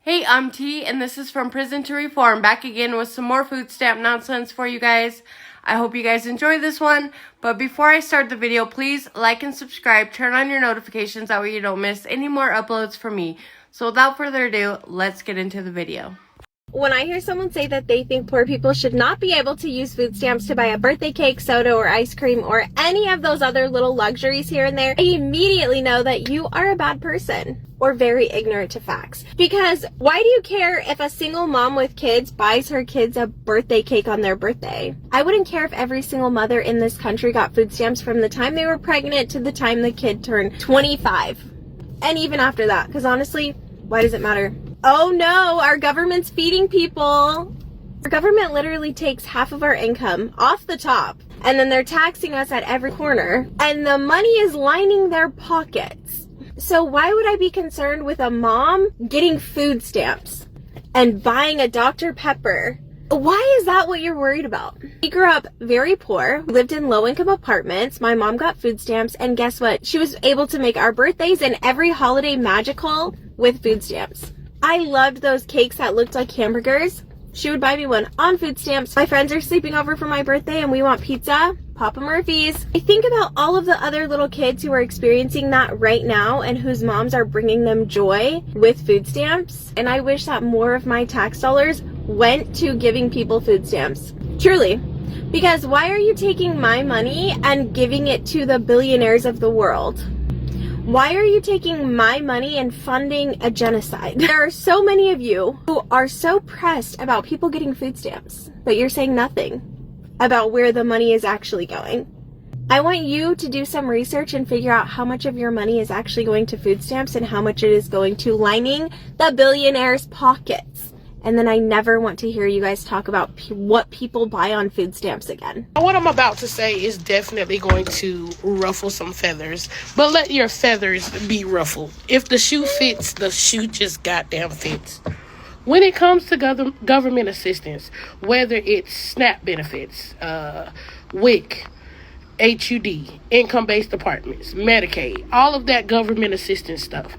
Hey, I'm T, and this is From Prison to Reform, back again with some more food stamp nonsense for you guys. I hope you guys enjoy this one, but before I start the video, please like and subscribe, turn on your notifications, that way you don't miss any more uploads from me. So without further ado, let's get into the video. When I hear someone say that they think poor people should not be able to use food stamps to buy a birthday cake, soda, or ice cream, or any of those other little luxuries here and there, I immediately know that you are a bad person or very ignorant to facts. Because why do you care if a single mom with kids buys her kids a birthday cake on their birthday? I wouldn't care if every single mother in this country got food stamps from the time they were pregnant to the time the kid turned 25. And even after that, because honestly, why does it matter? Oh no, our government's feeding people. Our government literally takes half of our income off the top, and then they're taxing us at every corner, and the money is lining their pockets. So why would I be concerned with a mom getting food stamps and buying a Dr. Pepper? Why is that what you're worried about? We grew up very poor, lived in low-income apartments. My mom got food stamps, and guess what? She was able to make our birthdays and every holiday magical with food stamps. I loved those cakes that looked like hamburgers. She would buy me one on food stamps. My friends are sleeping over for my birthday and we want pizza. Papa Murphy's. I think about all of the other little kids who are experiencing that right now and whose moms are bringing them joy with food stamps. And I wish that more of my tax dollars went to giving people food stamps. Truly. Because why are you taking my money and giving it to the billionaires of the world? Why are you taking my money and funding a genocide? There are so many of you who are so pressed about people getting food stamps, but you're saying nothing about where the money is actually going. I want you to do some research and figure out how much of your money is actually going to food stamps and how much it is going to lining the billionaires' pockets. And then I never want to hear you guys talk about what people buy on food stamps again. What I'm about to say is definitely going to ruffle some feathers, but let your feathers be ruffled. If the shoe fits, the shoe just goddamn fits. When it comes to government assistance, whether it's SNAP benefits, WIC, HUD, income-based apartments, Medicaid, all of that government assistance stuff,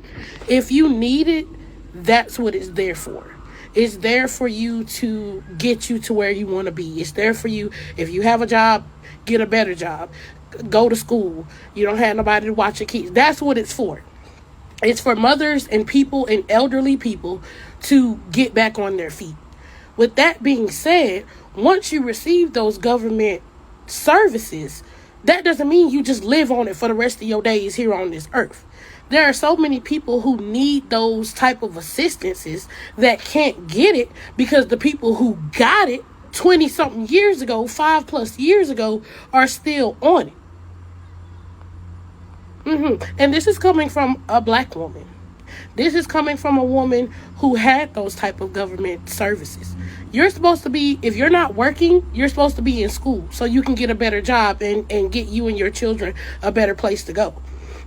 if you need it, that's what it's there for. It's there for you to get you to where you want to be. It's there for you. If you have a job, get a better job. Go to school. You don't have nobody to watch your kids. That's what it's for. It's for mothers and people and elderly people to get back on their feet. With that being said, once you receive those government services, that doesn't mean you just live on it for the rest of your days here on this earth. There are so many people who need those type of assistances that can't get it because the people who got it 20 something years ago, 5+ years ago, are still on it. And this is coming from a black woman. This is coming from a woman who had those type of government services. You're supposed to be, if you're not working, you're supposed to be in school so you can get a better job and get you and your children a better place to go.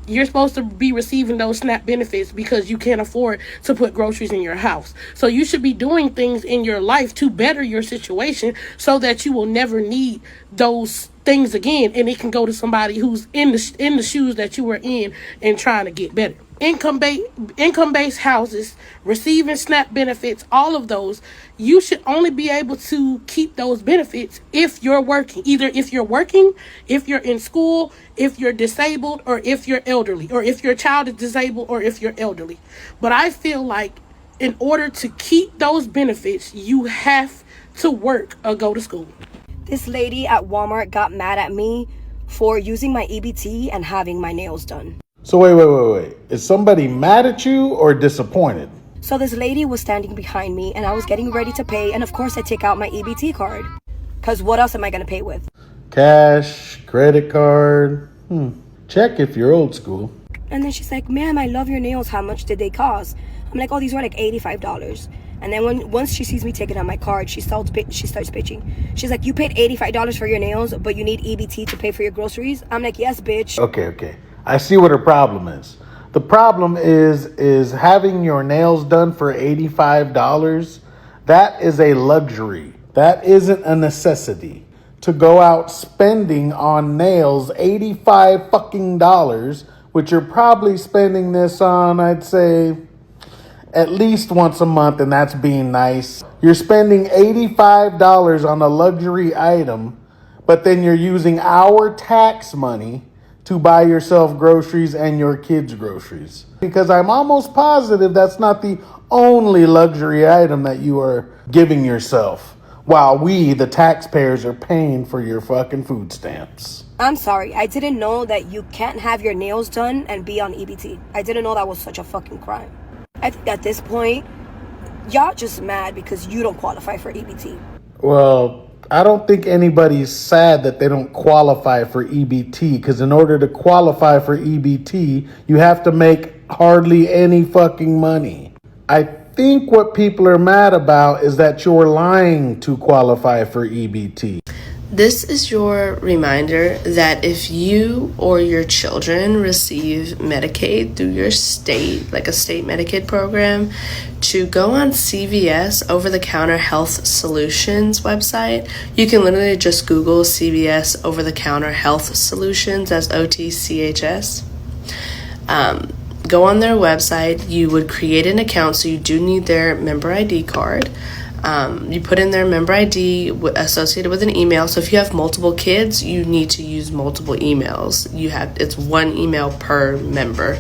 You're supposed to be receiving those SNAP benefits because you can't afford to put groceries in your house. So you should be doing things in your life to better your situation so that you will never need those things again, and it can go to somebody who's in the shoes that you were in and trying to get better. Income-based houses, receiving SNAP benefits, all of those, you should only be able to keep those benefits if you're working. Either if you're working, if you're in school, if you're disabled, or if you're elderly, or if your child is disabled, or if you're elderly. But I feel like in order to keep those benefits, you have to work or go to school. This lady at Walmart got mad at me for using my EBT and having my nails done. So wait. Is somebody mad at you or disappointed? So this lady was standing behind me and I was getting ready to pay, and of course I take out my EBT card. Because what else am I going to pay with? Cash, credit card. Check if you're old school. And then she's like, ma'am, I love your nails. How much did they cost? I'm like, oh, these were like $85. And then once she sees me taking out my card, she starts bitching. She's like, you paid $85 for your nails, but you need EBT to pay for your groceries? I'm like, yes, bitch. Okay. I see what her problem is. The problem is having your nails done for $85. That is a luxury. That isn't a necessity. To go out spending on nails $85 fucking dollars, which you're probably spending this on, I'd say at least once a month, and that's being nice. You're spending $85 on a luxury item, but then you're using our tax money to buy yourself groceries and your kids' groceries. Because I'm almost positive that's not the only luxury item that you are giving yourself, while we, the taxpayers, are paying for your fucking food stamps. I'm sorry, I didn't know that you can't have your nails done and be on EBT. I didn't know that was such a fucking crime. I think at this point, y'all just mad because you don't qualify for EBT. Well, I don't think anybody's sad that they don't qualify for EBT, because in order to qualify for EBT, you have to make hardly any fucking money. I think what people are mad about is that you're lying to qualify for EBT. This is your reminder that if you or your children receive Medicaid through your state, like a state Medicaid program, to go on CVS over-the-counter health solutions website. You can literally just Google CVS over-the-counter health solutions, that's OTCHS. Go on their website. You would create an account, so you do need their member ID card. You put in their member ID associated with an email. So if you have multiple kids, you need to use multiple emails. It's one email per member.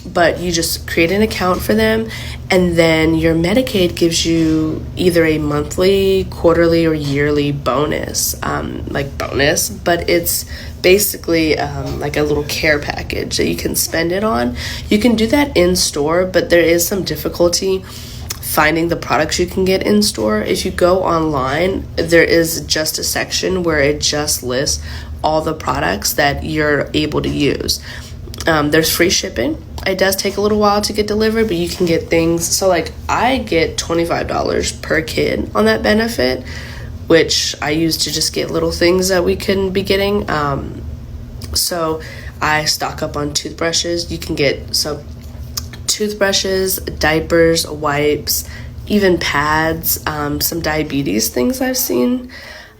But you just create an account for them, and then your Medicaid gives you either a monthly, quarterly, or yearly bonus, but it's basically like a little care package that you can spend it on. You can do that in store, but there is some difficulty finding the products you can get in store. If you go online, there is just a section where it just lists all the products that you're able to use. There's free shipping. It does take a little while to get delivered, but you can get things. So like I get $25 per kid on that benefit, which I use to just get little things that we couldn't be getting. So I stock up on toothbrushes. You can get toothbrushes, diapers, wipes, even pads, some diabetes things I've seen.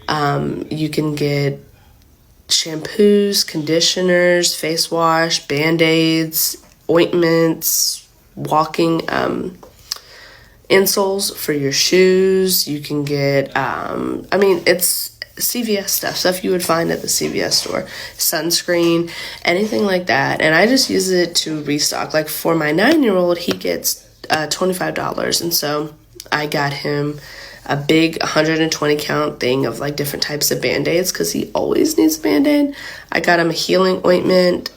You can get shampoos, conditioners, face wash, Band-Aids, ointments, walking insoles for your shoes. You can get, it's CVS stuff you would find at the CVS store, sunscreen, anything like that. And I just use it to restock. Like for my 9-year-old, he gets $25, and so I got him a big 120 count thing of like different types of Band-Aids because he always needs a Band-Aid. I got him a healing ointment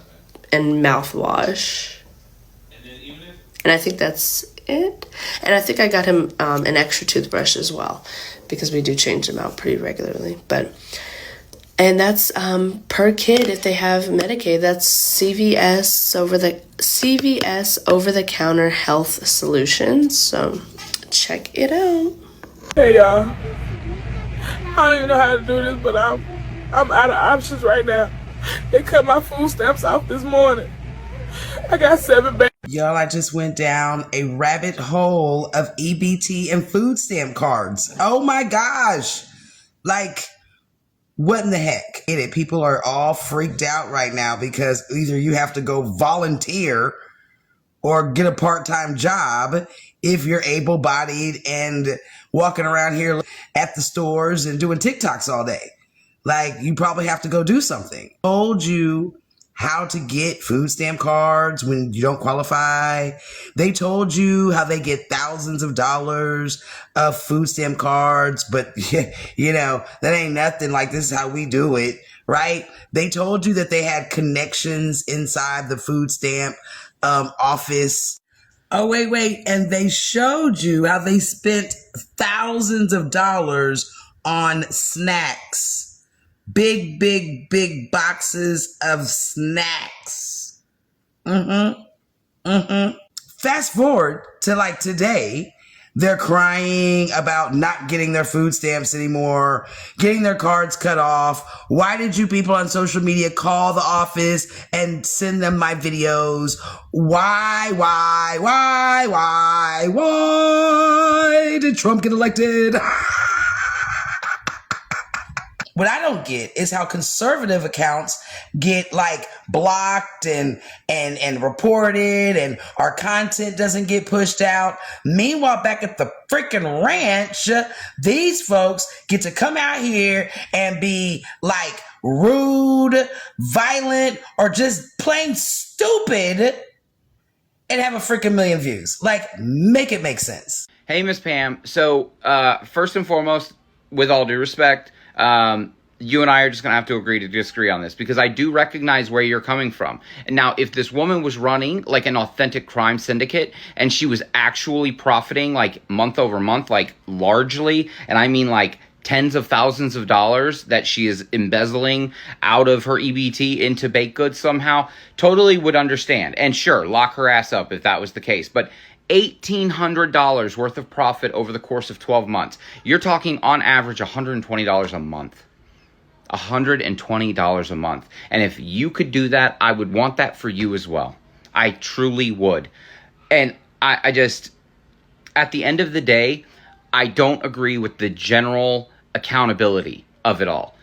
and mouthwash, and I think that's it. And I think I got him an extra toothbrush as well, because we do change them out pretty regularly. And that's per kid if they have Medicaid. That's CVS over the counter health solutions. So check it out. Hey y'all, I don't even know how to do this, but I'm out of options right now. They cut my food stamps off this morning. I got 7 bags. Y'all, I just went down a rabbit hole of EBT and food stamp cards. Oh my gosh. Like, what in the heck? People are all freaked out right now because either you have to go volunteer or get a part-time job if you're able-bodied and walking around here at the stores and doing TikToks all day. Like, you probably have to go do something. I told you how to get food stamp cards when you don't qualify. They told you how they get thousands of dollars of food stamp cards, but you know, that ain't nothing. Like, this is how we do it, right? They told you that they had connections inside the food stamp office. Oh, wait. And they showed you how they spent thousands of dollars on snacks. Big boxes of snacks. Fast forward to like today, they're crying about not getting their food stamps anymore, getting their cards cut off. Why did you people on social media call the office and send them my videos? Why did Trump get elected? What I don't get is how conservative accounts get like blocked and reported, and our content doesn't get pushed out. Meanwhile, back at the freaking ranch, these folks get to come out here and be like rude, violent, or just plain stupid and have a freaking million views. Like, make it make sense. Hey, Miss Pam. So, first and foremost, with all due respect, you and I are just going to have to agree to disagree on this, because I do recognize where you're coming from. And now, if this woman was running like an authentic crime syndicate and she was actually profiting like month over month, like largely, and I mean like tens of thousands of dollars that she is embezzling out of her EBT into baked goods somehow, totally would understand. And sure, lock her ass up if that was the case. But $1,800 worth of profit over the course of 12 months. You're talking on average $120 a month. $120 a month. And if you could do that, I would want that for you as well. I truly would. And I just, at the end of the day, I don't agree with the general accountability of it all.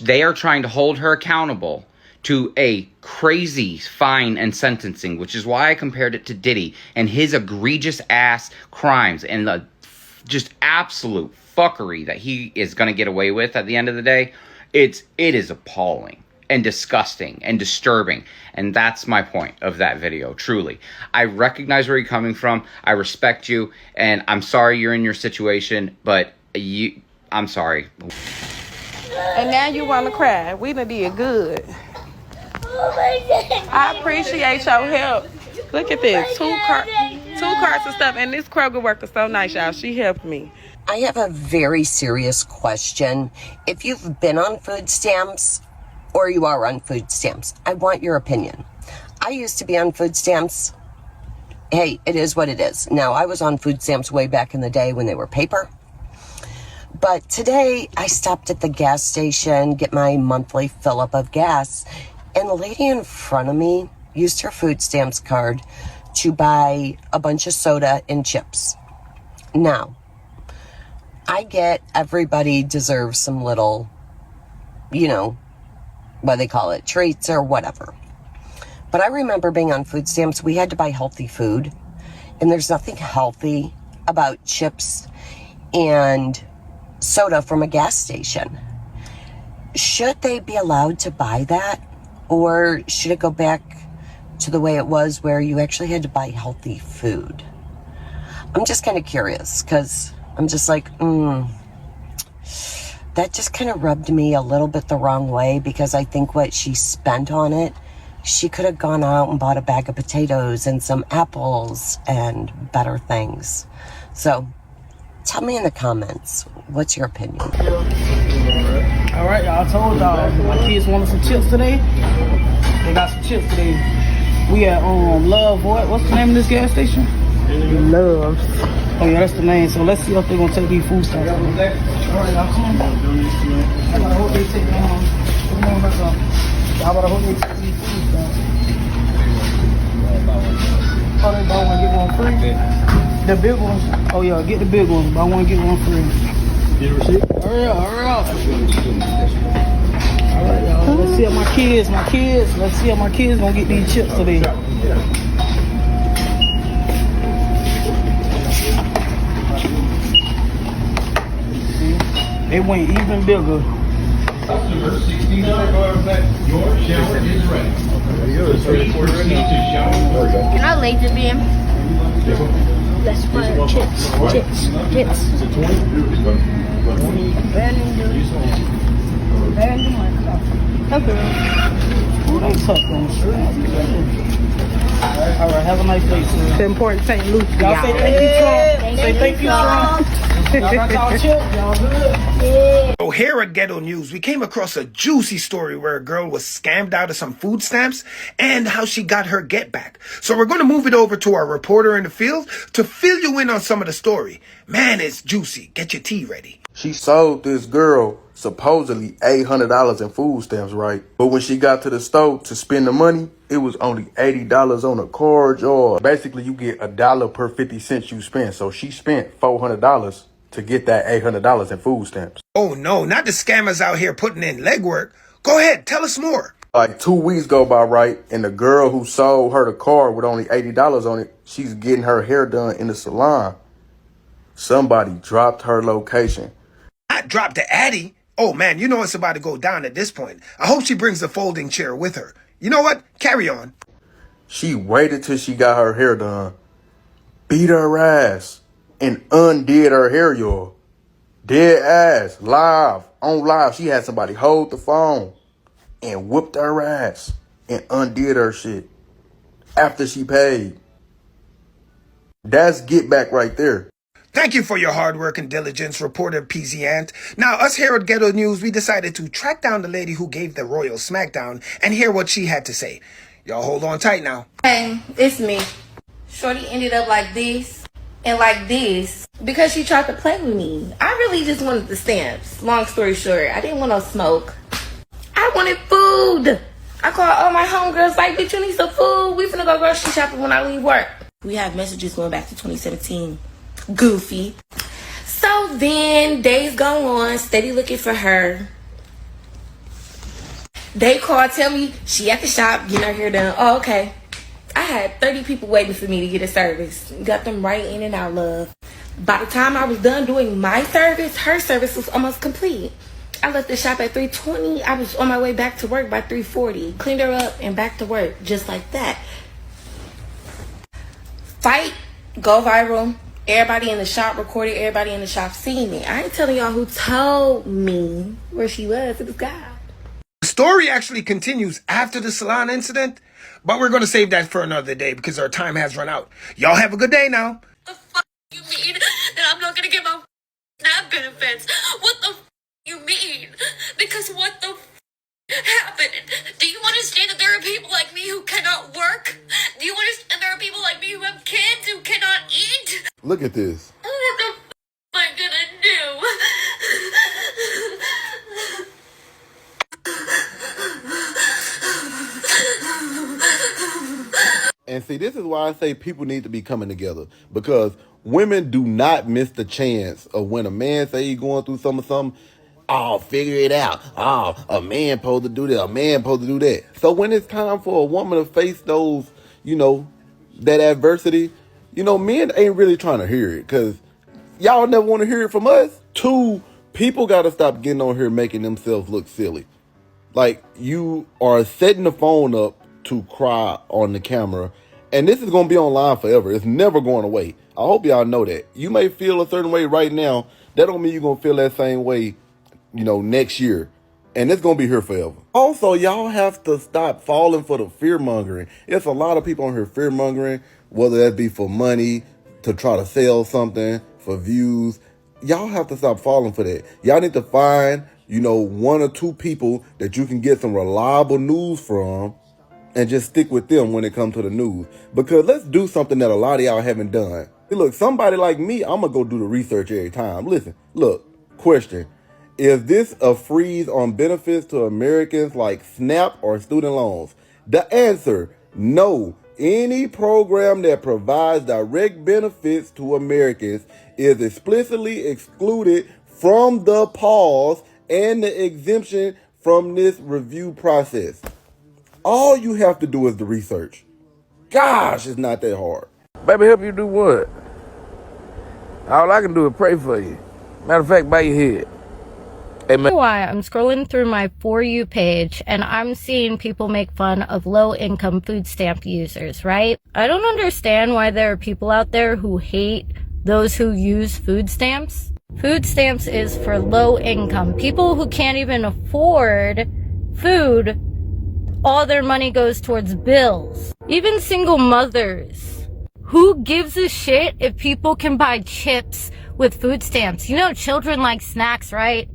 They are trying to hold her accountable to a crazy fine and sentencing, which is why I compared it to Diddy and his egregious ass crimes and the just absolute fuckery that he is going to get away with at the end of the day. It is appalling and disgusting and disturbing. And that's my point of that video, truly. I recognize where you're coming from. I respect you. And I'm sorry you're in your situation, but I'm sorry. And now you want to cry. We done did good. I appreciate your help. Look at this. Two carts of stuff. And this Kroger worker so nice, y'all. She helped me. I have a very serious question. If you've been on food stamps or you are on food stamps, I want your opinion. I used to be on food stamps. Hey, it is what it is. Now, I was on food stamps way back in the day when they were paper. But today, I stopped at the gas station, get my monthly fill-up of gas, and the lady in front of me used her food stamps card to buy a bunch of soda and chips. Now, I get everybody deserves some little, what they call it, treats or whatever. But I remember being on food stamps, we had to buy healthy food. And there's nothing healthy about chips and soda from a gas station. Should they be allowed to buy that? Or should it go back to the way it was where you actually had to buy healthy food? I'm just kind of curious because I'm just like, that just kind of rubbed me a little bit the wrong way, because I think what she spent on it, she could have gone out and bought a bag of potatoes and some apples and better things. So tell me in the comments, what's your opinion? All right, y'all, I told y'all my kids wanted some chips today. They got some chips today. We at Love, what's the name of this gas station? Love. Oh yeah, that's the name. So let's see if they're gonna take these food stamps. All right, y'all, come on. I gotta hope they take come on, let's go. How about I hope they take these food stamps? Oh, they buy one, get one free? The big ones? Oh yeah, get the big ones. Buy one, get one free. Get a receipt? Hurry up. All right, y'all. Let's see how my kids gonna get these chips today. They went even bigger. Customer 69. Your shower is ready. You're not late to be in. That's for chips. Is it 20? Ooh, they tough on all right, have a nice day, sir. It's important St. Luke. Y'all say thank you, Trump. Say thank you, Trump. Y'all got y'all chip. Y'all good. So here at Ghetto News, we came across a juicy story where a girl was scammed out of some food stamps and how she got her get back. So we're going to move it over to our reporter in the field to fill you in on some of the story. Man, it's juicy. Get your tea ready. She sold this girl supposedly $800 in food stamps, right? But when she got to the store to spend the money, it was only $80 on a card, or basically you get $1 per 50 cents you spend. So she spent $400 to get that $800 in food stamps. Oh no, not the scammers out here putting in legwork. Go ahead, tell us more. Like 2 weeks go by, right? And the girl who sold her the card with only $80 on it, she's getting her hair done in the salon. Somebody dropped her location. Not dropped the Addy. Oh man, you know it's about to go down at this point. I hope she brings the folding chair with her. You know what? Carry on. She waited till she got her hair done, beat her ass, and undid her hair, y'all. Dead ass, live, on live. She had somebody hold the phone and whooped her ass and undid her shit after she paid. That's get back right there. Thank you for your hard work and diligence, reporter PZ Ant. Now, us here at Ghetto News, we decided to track down the lady who gave the Royal Smackdown and hear what she had to say. Y'all hold on tight now. Hey, it's me. Shorty ended up like this and like this because she tried to play with me. I really just wanted the stamps. Long story short, I didn't want no smoke. I wanted food. I called all my homegirls like, bitch, you need some food. We finna go grocery shopping when I leave work. We have messages going back to 2017. Goofy. So then days go on, steady looking for her. They call, tell me she at the shop getting her hair done. Oh, okay. I had 30 people waiting for me to get a service. Got them right in and out, love. By the time I was done doing my service, her service was almost complete. I left the shop at 3:20. I was on my way back to work by 3:40. Cleaned her up and back to work just like that. Fight, go viral. Everybody in the shop recorded, everybody in the shop seen it. I ain't telling y'all who told me where she was. It was God. The story actually continues after the salon incident, but we're going to save that for another day because our time has run out. Y'all have a good day now. The fuck you mean that I'm not gonna get my SNAP benefits? What the fuck you mean? Because what the happened? Do you understand that there are people like me who cannot work? Do you understand there are people like me who have kids who cannot eat? Look at this. What the f am I gonna do? And see, this is why I say people need to be coming together, because women do not miss the chance of when a man say he's going through something, oh, figure it out. Oh, a man supposed to do that, a man supposed to do that. So when it's time for a woman to face those, that adversity, men ain't really trying to hear it, because y'all never want to hear it from us. 2, people got to stop getting on here making themselves look silly. Like, you are setting the phone up to cry on the camera, and this is going to be online forever. It's never going away. I hope y'all know that. You may feel a certain way right now. That don't mean you're going to feel that same way, next year. And it's going to be here forever. Also, y'all have to stop falling for the fear-mongering. It's a lot of people on here fear-mongering, whether that be for money, to try to sell something, for views. Y'all have to stop falling for that. Y'all need to find, 1 or 2 people that you can get some reliable news from and just stick with them when it comes to the news. Because let's do something that a lot of y'all haven't done. Hey, look, somebody like me, I'm going to go do the research every time. Listen, look, question. Is this a freeze on benefits to Americans like SNAP or student loans? The answer, no. Any program that provides direct benefits to Americans is explicitly excluded from the pause and the exemption from this review process. All you have to do is the research. Gosh, it's not that hard. Baby, help you do what? All I can do is pray for you. Matter of fact, bow your head. Amen. Why I'm scrolling through my For You page and I'm seeing people make fun of low-income food stamp users, right? I don't understand why there are people out there who hate those who use food stamps. Food stamps is for low income. People who can't even afford food, all their money goes towards bills. Even single mothers. Who gives a shit if people can buy chips with food stamps? Children like snacks, right?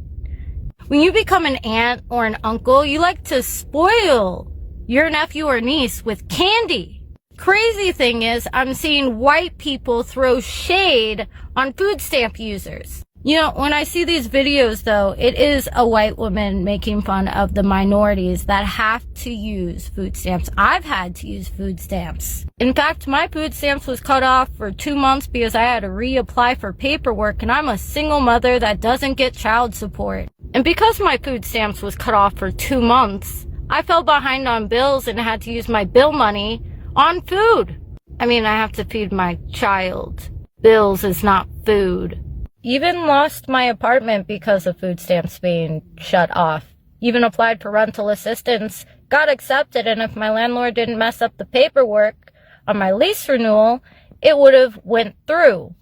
When you become an aunt or an uncle, you like to spoil your nephew or niece with candy. Crazy thing is, I'm seeing white people throw shade on food stamp users. You know, when I see these videos, though, it is a white woman making fun of the minorities that have to use food stamps. I've had to use food stamps. In fact, my food stamps was cut off for 2 months because I had to reapply for paperwork, and I'm a single mother that doesn't get child support. And because my food stamps was cut off for 2 months, I fell behind on bills and had to use my bill money on food. I mean, I have to feed my child. Bills is not food. Even lost my apartment because of food stamps being shut off. Even applied for rental assistance, got accepted, and if my landlord didn't mess up the paperwork on my lease renewal, it would have went through.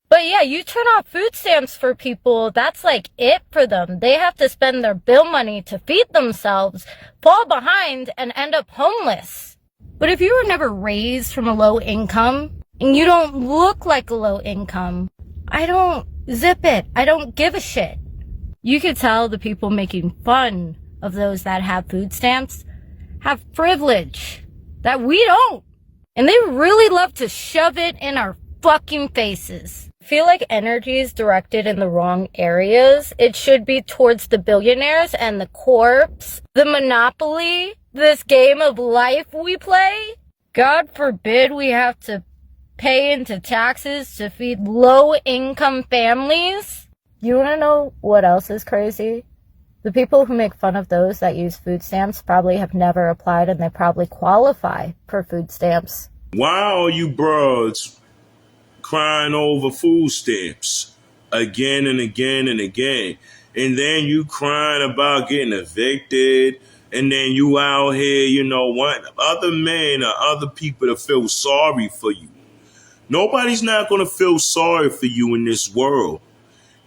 But yeah, you turn off food stamps for people, that's like it for them. They have to spend their bill money to feed themselves, fall behind, and end up homeless. But if you were never raised from a low income, and you don't look like a low income, I don't zip it. I don't give a shit. You could tell the people making fun of those that have food stamps have privilege that we don't. And they really love to shove it in our fucking faces. I feel like energy is directed in the wrong areas. It should be towards the billionaires and the corpse, the monopoly, this game of life we play. God forbid we have to pay into taxes to feed low-income families. You want to know what else is crazy? The people who make fun of those that use food stamps probably have never applied, and they probably qualify for food stamps. Why are you broads crying over food stamps again and again and again? And then you crying about getting evicted, and then you out here, you know, want other men or other people to feel sorry for you. Nobody's not going to feel sorry for you in this world.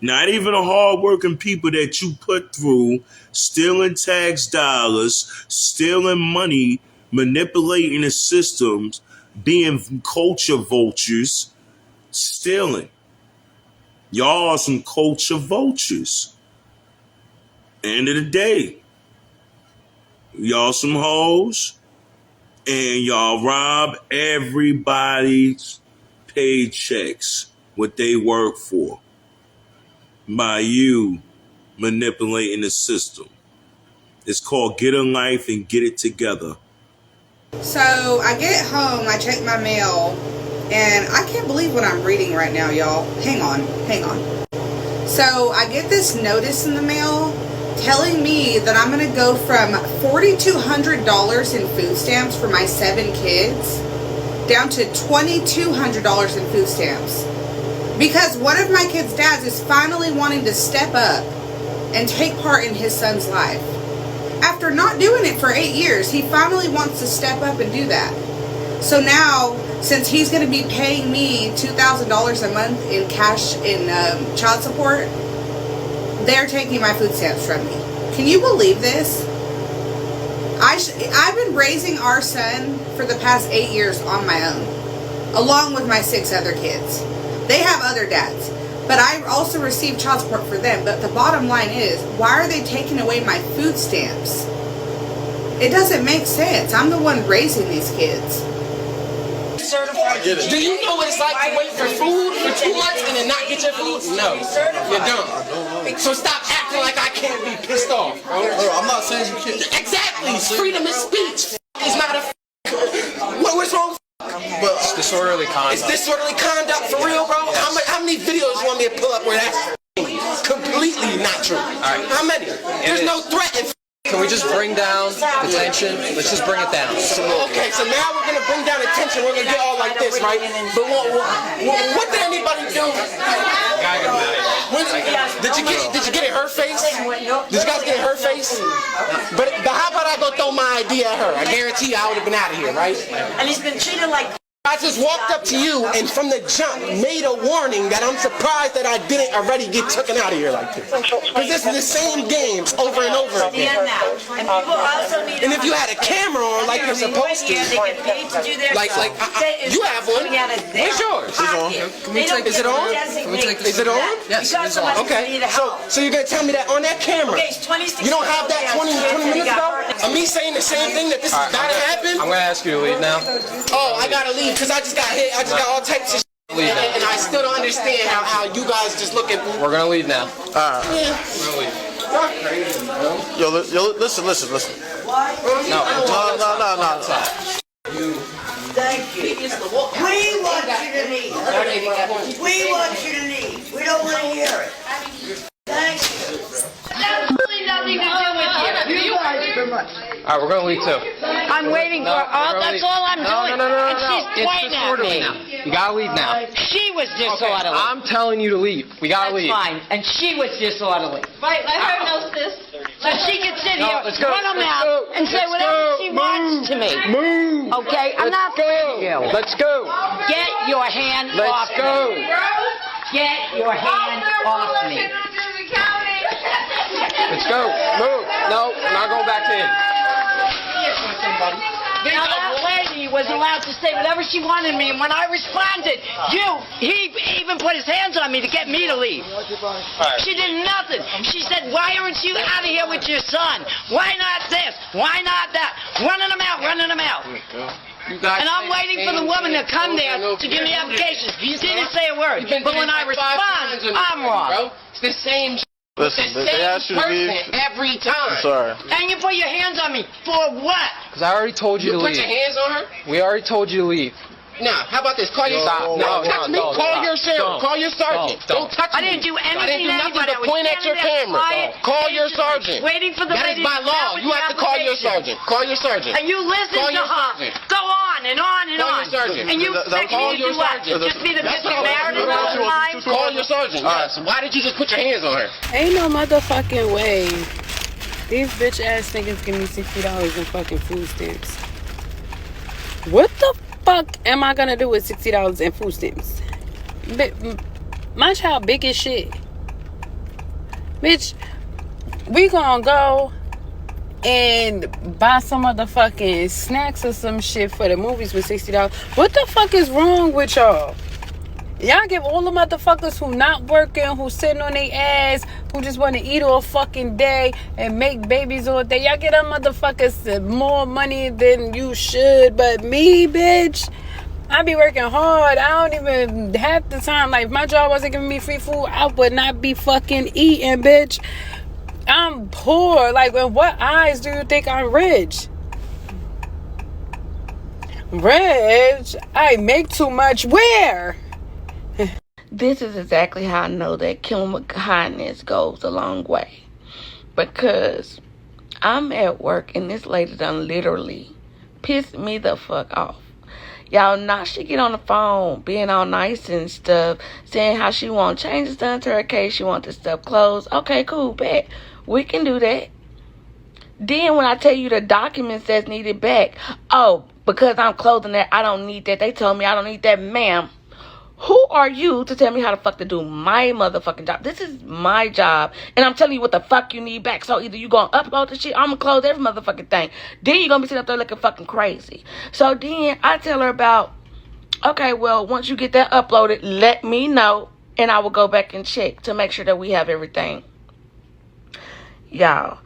Not even the hardworking people that you put through, stealing tax dollars, stealing money, manipulating the systems, being culture vultures, stealing. Y'all are some culture vultures. End of the day, y'all some hoes, and y'all rob everybody's paychecks, what they work for, by you manipulating the system. It's called Get a Life and Get It Together. So I get home, I check my mail, and I can't believe what I'm reading right now, y'all. Hang on. So I get this notice in the mail telling me that I'm going to go from $4,200 in food stamps for my 7 kids down to $2,200 in food stamps. Because one of my kids' dads is finally wanting to step up and take part in his son's life. After not doing it for 8 years, he finally wants to step up and do that. So now, since he's going to be paying me $2,000 a month in cash in child support, they're taking my food stamps from me. Can you believe this? I've been raising our son for the past 8 years on my own, along with my 6 other kids. They have other dads, but I also receive child support for them. But the bottom line is, why are they taking away my food stamps? It doesn't make sense. I'm the one raising these kids. Do you know what it's like to wait for food for 2 months and then not get your food? No, you don't. So stop acting like I can't be pissed off, bro. I'm not saying you can't. Exactly. Freedom of speech is not a. What's wrong? But it's disorderly conduct. It's disorderly conduct for real, bro. Yes. How many videos you want me to pull up where that's completely not true? All right. How many? There's no threat in. Can we just bring down the tension? Let's just bring it down. Okay, so now we're going to bring down the tension. We're going to get all like this, right? But what did anybody do? Did you get in her face? Did you guys get in her face? But how about I go throw my ID at her? I guarantee you I would have been out of here, right? And he's been treated like... I just walked up to you and from the jump made a warning that I'm surprised that I didn't already get taken out of here like this. Because this is the same games over and over again. And if you had a camera on like you're supposed to, like you have one. Where's yours? It's on. Can we take, is it on? Is it on? Yes, it's on. Okay. So you're gonna tell me that on that camera? You don't have that 20 minutes ago? Me saying the same thing that this is about to happen? I'm gonna ask you to leave now. Oh, I gotta leave because I just got hit. I just got all types of shit And I still don't understand how you guys just looking. We're gonna leave now. Yeah. We're gonna leave. Y'all crazy, bro. Yo, listen. No. Thank you. We want you to leave. We want you to leave. We don't want to hear it. Thank you. Absolutely nothing to do with you. You guys very much. All right, we're gonna leave too. I'm waiting for all. That's all I'm doing. No. And she's It's pointing at disorderly me. now. You gotta leave now. She was disorderly. I'm telling you to leave. We gotta leave. That's fine. And she was disorderly. Right, let her know, sis. So she can sit No, here, let's go, run her let's mouth, go, and say let's whatever go, she move, wants to me. Move. Okay? I'm not afraid of you. Let's go. Get your hand Let's off go. me. Get your hand off me. Let's go. Move. No, I'm not going back in. Now that lady was allowed to say whatever she wanted me, and when I responded, he even put his hands on me to get me to leave. She did nothing. She said, why aren't you out of here with your son? Why not this? Why not that? Running them out. And I'm waiting for the woman to come there to give me applications. She didn't say a word. But when I respond, I'm wrong. It's the same. Listen, they asked you to leave. Every time. I'm sorry. And you put your hands on me for what? Because I already told you to leave. You put your hands on her? We already told you to leave. Now, how about this? Call your Stop. Don't touch me. Call your sheriff. Call your sergeant. Don't. Don't touch me. I didn't do anything. I didn't do nothing I but was point at your standing there camera. quiet, Call your sergeant. Waiting for the That is lady by to come law. with You the have to call your application. sergeant. Call your sergeant. And you listen Call to your her. sergeant. Go on and on and Call on. your sergeant. And you expect me to do what? Just be the That's Good all. Samaritan all the time? Call your sergeant. Yes. Why did you just put your hands on her? Ain't no motherfucking way these bitch ass niggas give me $60 in fucking food stamps. What the fuck am I gonna do with $60 in food stamps? My child big as shit. Bitch, we gonna go and buy some motherfucking snacks or some shit for the movies with $60. What the fuck is wrong with y'all? Y'all give all the motherfuckers who not working, who sitting on their ass, who just want to eat all fucking day and make babies all day. Y'all get them motherfuckers more money than you should. But me, bitch, I be working hard. I don't even have the time. Like, if my job wasn't giving me free food, I would not be fucking eating, bitch. I'm poor. Like, in what eyes do you think I'm rich? Rich? I make too much. Where? This is exactly how I know that killing with kindness goes a long way. Because I'm at work and this lady done literally pissed me the fuck off. Y'all, now she get on the phone being all nice and stuff, saying how she want changes done to her case, she want this stuff closed. Okay, cool, bet. We can do that. Then when I tell you the documents that's needed back, oh, because I'm closing that, I don't need that. They told me I don't need that, ma'am. Who are you to tell me how the fuck to do my motherfucking job? This is my job. And I'm telling you what the fuck you need back. So either you gonna upload the shit, I'm gonna close every motherfucking thing. Then you gonna be sitting up there looking fucking crazy. So then I tell her about, okay, well, once you get that uploaded, let me know. And I will go back and check to make sure that we have everything. Y'all,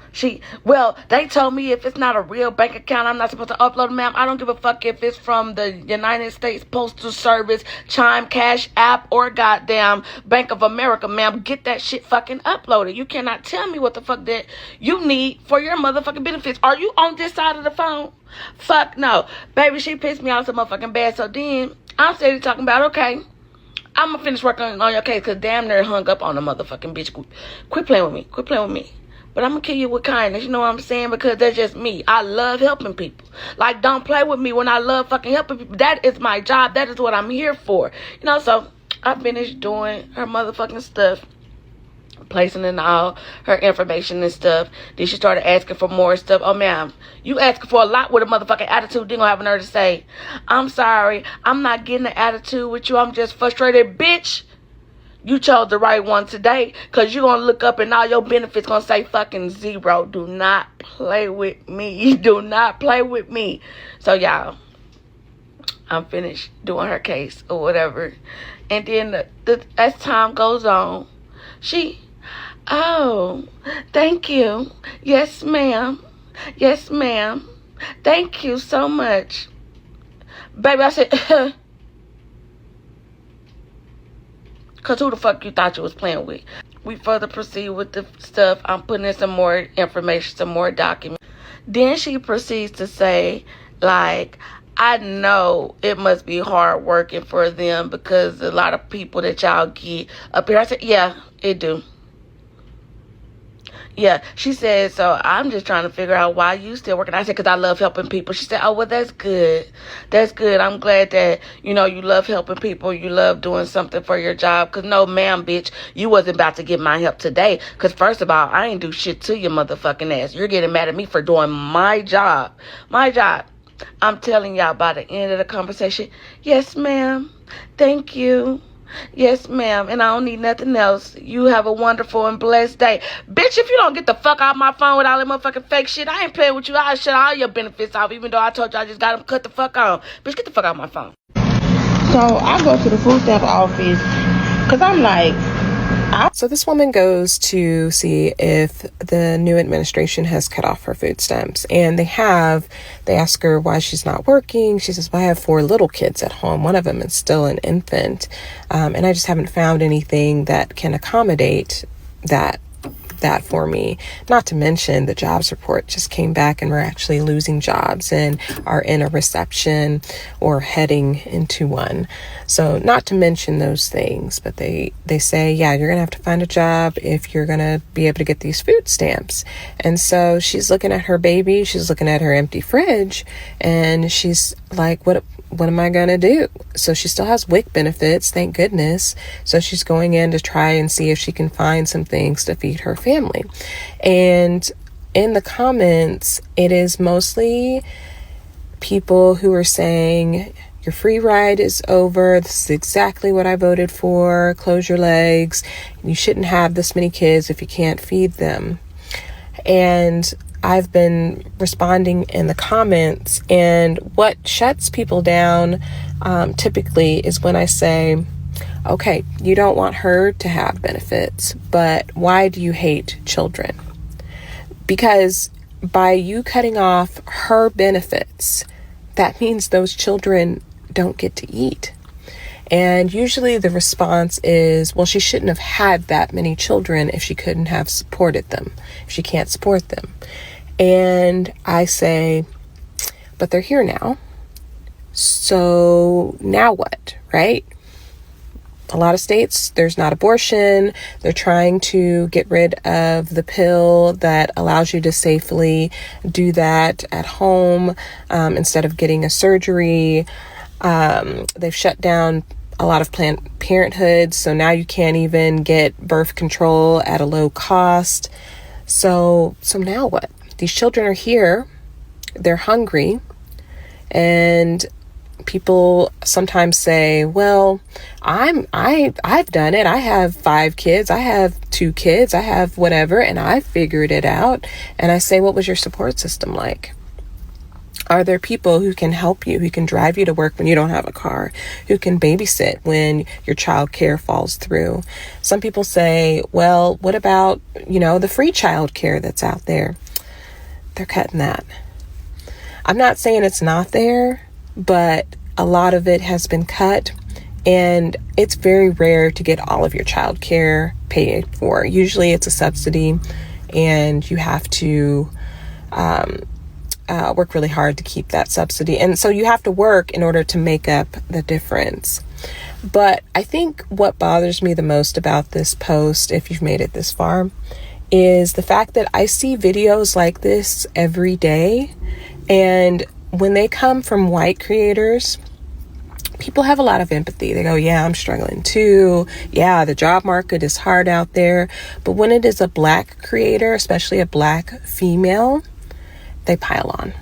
they told me if it's not a real bank account, I'm not supposed to upload it, ma'am. I don't give a fuck if it's from the United States Postal Service, Chime, Cash App, or goddamn Bank of America, ma'am. Get that shit fucking uploaded. You cannot tell me what the fuck that you need for your motherfucking benefits. Are you on this side of the phone? Fuck no. Baby, she pissed me off so motherfucking bad. So then, I'm steady talking about, okay, I'm gonna finish working on your case because damn near hung up on the motherfucking bitch. Quit playing with me. Quit playing with me. But I'm going to kill you with kindness, you know what I'm saying? Because that's just me. I love helping people. Like, don't play with me when I love fucking helping people. That is my job. That is what I'm here for. You know, so I finished doing her motherfucking stuff. Placing in all her information and stuff. Then she started asking for more stuff. Oh, ma'am, you asking for a lot with a motherfucking attitude. Then gonna have a nerve to say, I'm sorry. I'm not getting an attitude with you. I'm just frustrated. Bitch. You chose the right one today because you're going to look up and all your benefits going to say fucking 0. Do not play with me. Do not play with me. So, y'all, I'm finished doing her case or whatever. And then as time goes on, oh, thank you. Yes, ma'am. Yes, ma'am. Thank you so much. Baby, I said, Because who the fuck you thought you was playing with? We further proceed with the stuff. I'm putting in some more information, some more documents. Then she proceeds to say, like, I know it must be hard working for them because a lot of people that y'all get up here. I said, yeah, it do. Yeah, she said, so I'm just trying to figure out why you still working. I said, because I love helping people. She said, oh, well, that's good. That's good. I'm glad that, you know, you love helping people. You love doing something for your job. Because no, ma'am, bitch, you wasn't about to get my help today. Because first of all, I ain't do shit to your motherfucking ass. You're getting mad at me for doing my job. My job. I'm telling y'all by the end of the conversation, yes, ma'am. Thank you. Yes, ma'am, and I don't need nothing else. You have a wonderful and blessed day. Bitch, if you don't get the fuck out my phone with all that motherfucking fake shit, I ain't playing with you. I'll shut all your benefits off, even though I told you I just got them cut the fuck off. Bitch, get the fuck out my phone. So I go to the food stamp office because I'm like, So this woman goes to see if the new administration has cut off her food stamps, and they have. They ask her why she's not working. She says, well, I have 4 little kids at home. One of them is still an infant, and I just haven't found anything that can accommodate that for me. Not to mention the jobs report just came back and we're actually losing jobs and are in a recession or heading into one. So not to mention those things, but they say, yeah, you're gonna have to find a job if you're gonna be able to get these food stamps. And so she's looking at her baby, she's looking at her empty fridge, and she's like, what am I gonna do? So she still has WIC benefits, thank goodness. So she's going in to try and see if she can find some things to feed her family. And in the comments, it is mostly people who are saying, your free ride is over. This is exactly what I voted for. Close your legs. You shouldn't have this many kids if you can't feed them. And I've been responding in the comments, and what shuts people down typically is when I say, okay, you don't want her to have benefits, but why do you hate children? Because by you cutting off her benefits, that means those children don't get to eat. And usually the response is, well, she shouldn't have had that many children if she couldn't have supported them, if she can't support them. And I say, but they're here now. So now what, right? A lot of states, there's not abortion. They're trying to get rid of the pill that allows you to safely do that at home instead of getting a surgery. They've shut down a lot of Planned Parenthood, so now you can't even get birth control at a low cost. So now what? These children are here, they're hungry, and people sometimes say, well, I've done it. I have 5 kids. I have 2 kids. I have whatever, and I figured it out. And I say, what was your support system like? Are there people who can help you, who can drive you to work when you don't have a car, who can babysit when your child care falls through? Some people say, well, what about, the free child care that's out there? They're cutting that. I'm not saying it's not there, but a lot of it has been cut, and it's very rare to get all of your child care paid for. Usually it's a subsidy, and you have to work really hard to keep that subsidy. And so you have to work in order to make up the difference. But I think what bothers me the most about this post, if you've made it this far, is the fact that I see videos like this every day. And when they come from white creators, people have a lot of empathy. They go, yeah, I'm struggling too. Yeah, the job market is hard out there. But when it is a black creator, especially a black female, they pile on.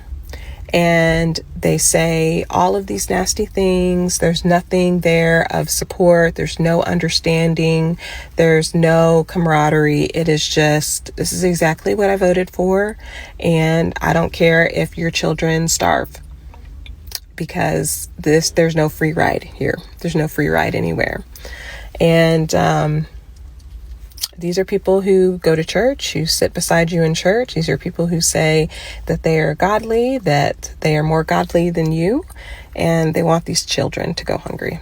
And they say all of these nasty things. There's nothing there of support. There's no understanding. There's no camaraderie. It is just, this is exactly what I voted for. And I don't care if your children starve. Because there's no free ride here. There's no free ride anywhere. And these are people who go to church, who sit beside you in church. These are people who say that they are godly, that they are more godly than you, and they want these children to go hungry.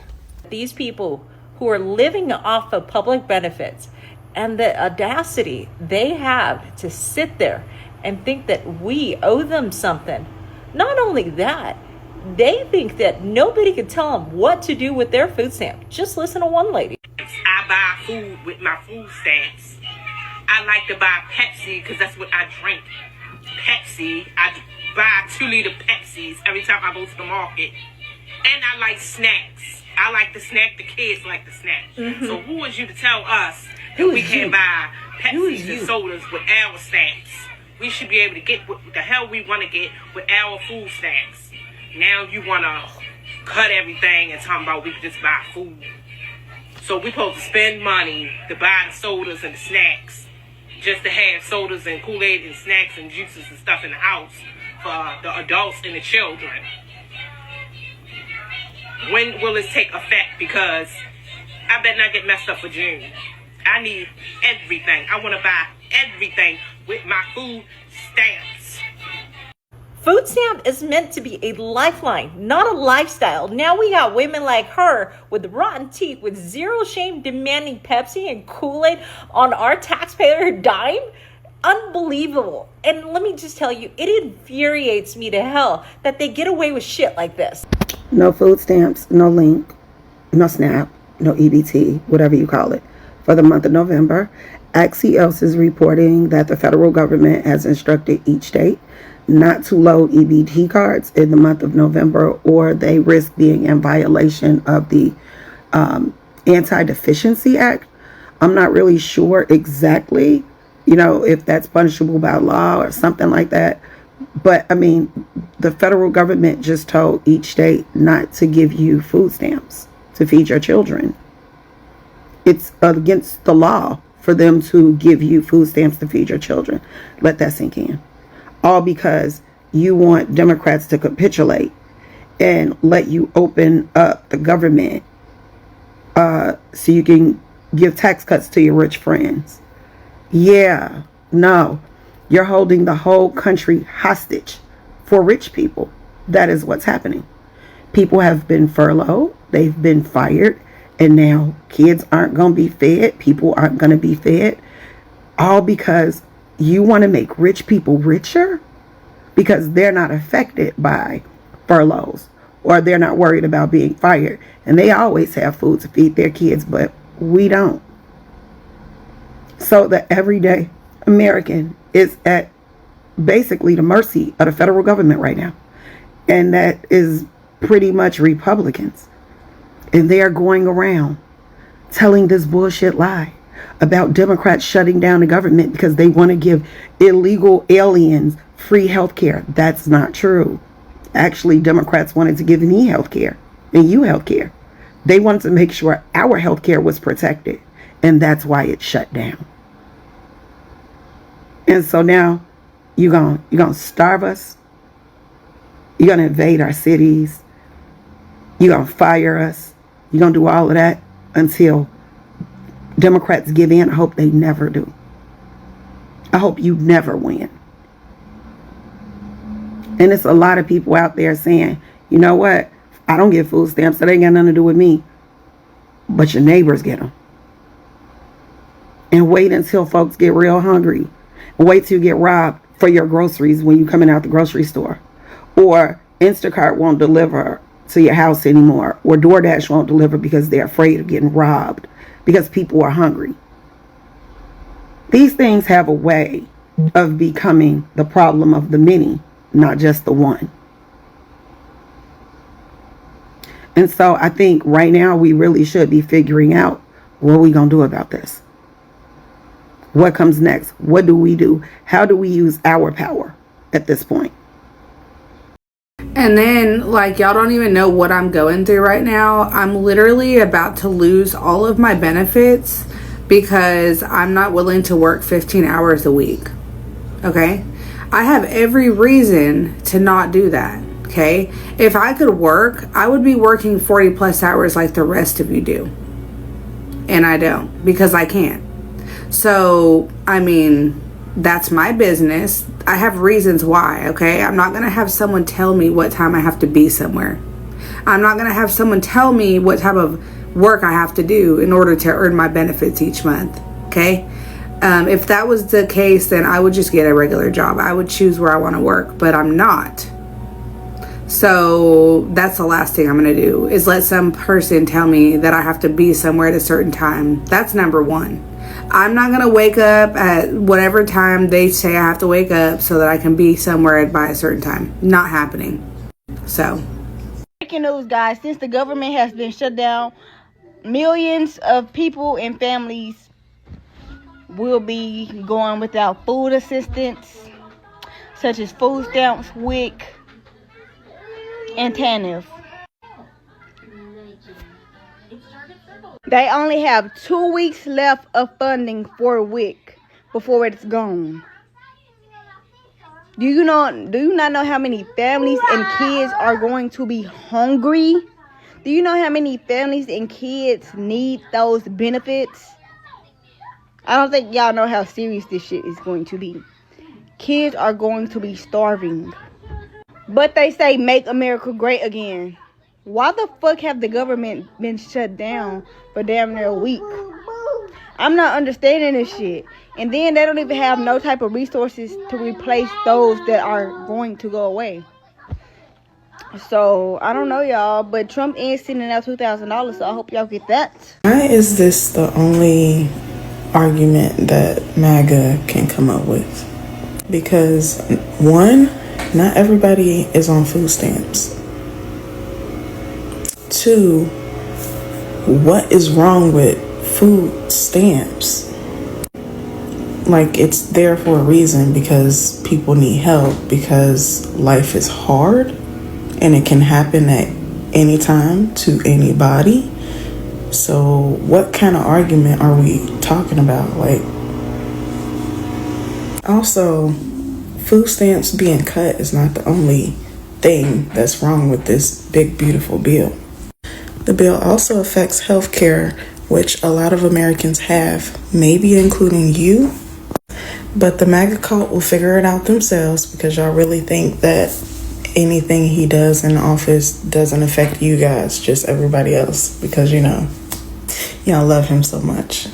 These people who are living off of public benefits, and the audacity they have to sit there and think that we owe them something. Not only that, they think that nobody can tell them what to do with their food stamp. Just listen to one lady. I buy food with my food stamps. I like to buy Pepsi because that's what I drink. Pepsi. I buy 2-liter Pepsis every time I go to the market. And I like snacks. I like to snack. The kids like to snack. So who is you to tell us that we can't buy Pepsis and sodas with our stamps? We should be able to get what the hell we want to get with our food stamps. Now you want to cut everything and talk about we can just buy food. So we supposed to spend money to buy the sodas and the snacks just to have sodas and Kool-Aid and snacks and juices and stuff in the house for the adults and the children. When will this take effect? Because I better not get messed up for June. I need everything. I want to buy everything with my food stamps. Food stamp is meant to be a lifeline, not a lifestyle. Now we got women like her with rotten teeth, with zero shame, demanding Pepsi and Kool-Aid on our taxpayer dime. Unbelievable. And let me just tell you, it infuriates me to hell that they get away with shit like this. No food stamps, no link, no SNAP, no EBT, whatever you call it, for the month of November. Axios is reporting that the federal government has instructed each state not to load EBT cards in the month of November, or they risk being in violation of the Anti-Deficiency Act. I'm not really sure exactly, if that's punishable by law or something like that. But I mean, the federal government just told each state not to give you food stamps to feed your children. It's against the law for them to give you food stamps to feed your children. Let that sink in. All because you want Democrats to capitulate and let you open up the government so you can give tax cuts to your rich friends. Yeah, no. You're holding the whole country hostage for rich people. That is what's happening. People have been furloughed. They've been fired. And now kids aren't going to be fed. People aren't going to be fed. All because you want to make rich people richer because they're not affected by furloughs, or they're not worried about being fired. And they always have food to feed their kids, but we don't. So the everyday American is at basically the mercy of the federal government right now. And that is pretty much Republicans. And they are going around telling this bullshit lie about Democrats shutting down the government because they want to give illegal aliens free health care. That's not true. Actually, Democrats wanted to give me health care and you health care. They wanted to make sure our health care was protected. And that's why it shut down. And so now you're gonna starve us. You're going to invade our cities. You're going to fire us. You're going to do all of that until Democrats give in. I hope they never do. I hope you never win. And it's a lot of people out there saying, you know what? I don't get food stamps. That ain't got nothing to do with me. But your neighbors get them. And wait until folks get real hungry. Wait till you get robbed for your groceries when you're coming out the grocery store. Or Instacart won't deliver to your house anymore. Or DoorDash won't deliver because they're afraid of getting robbed. Because people are hungry. These things have a way of becoming the problem of the many, not just the one. And so I think right now we really should be figuring out what we're going to do about this. What comes next? What do we do? How do we use our power at this point? And then, like, y'all don't even know what I'm going through right now. I'm literally about to lose all of my benefits because I'm not willing to work 15 hours a week. Okay? I have every reason to not do that. Okay? If I could work, I would be working 40 plus hours like the rest of you do. And I don't, because I can't. So, I mean, that's my business. I have reasons why, okay? I'm not going to have someone tell me what time I have to be somewhere. I'm not going to have someone tell me what type of work I have to do in order to earn my benefits each month. Okay. If that was the case, then I would just get a regular job. I would choose where I want to work, but I'm not. So that's the last thing I'm going to do, is let some person tell me that I have to be somewhere at a certain time. That's number one. I'm not going to wake up at whatever time they say I have to wake up so that I can be somewhere by a certain time. Not happening. So. Breaking news, guys. Since the government has been shut down, millions of people and families will be going without food assistance, such as food stamps, WIC, and TANF. They only have 2 weeks left of funding for WIC before it's gone. Do you not know how many families and kids are going to be hungry? Do you know how many families and kids need those benefits? I don't think y'all know how serious this shit is going to be. Kids are going to be starving. But they say make America great again. Why the fuck have the government been shut down for damn near a week? I'm not understanding this shit. And then they don't even have no type of resources to replace those that are going to go away. So, I don't know, y'all, but Trump is sending out $2,000, so I hope y'all get that. Why is this the only argument that MAGA can come up with? Because, one, not everybody is on food stamps. Two, what is wrong with food stamps? Like, it's there for a reason, because people need help, because life is hard and it can happen at any time to anybody. So what kind of argument are we talking about? Like, also, food stamps being cut is not the only thing that's wrong with this big, beautiful bill. The bill also affects healthcare, which a lot of Americans have, maybe including you. But the MAGA cult will figure it out themselves, because y'all really think that anything he does in office doesn't affect you guys, just everybody else, because, you know, y'all love him so much.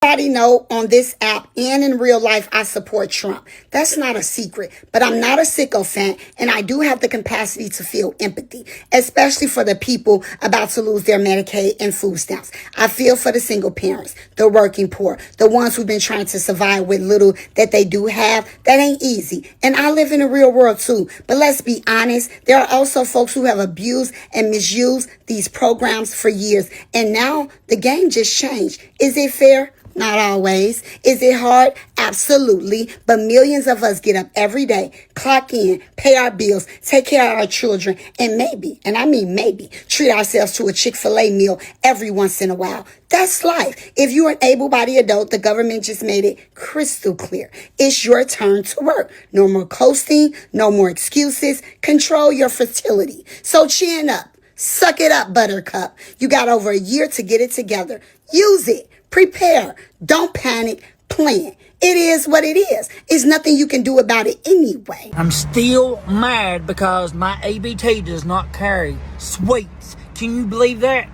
Everybody know on this app and in real life I support Trump. That's not a secret, but I'm not a sycophant, and I do have the capacity to feel empathy, especially for the people about to lose their Medicaid and food stamps. I feel for the single parents, the working poor, the ones who've been trying to survive with little that they do have. That ain't easy, and I live in the real world too. But let's be honest, there are also folks who have abused and misused these programs for years, and now the game just changed. Is it fair? Not always. Is it hard? Absolutely. But millions of us get up every day, clock in, pay our bills, take care of our children, and maybe, and I mean maybe, treat ourselves to a Chick-fil-A meal every once in a while. That's life. If you're an able-bodied adult, the government just made it crystal clear. It's your turn to work. No more coasting, no more excuses. Control your fertility. So chin up. Suck it up, Buttercup. You got over a year to get it together. Use it. Prepare. Don't panic. Plan. It is what it is. There's nothing you can do about it anyway. I'm still mad because my ABT does not carry sweets. Can you believe that?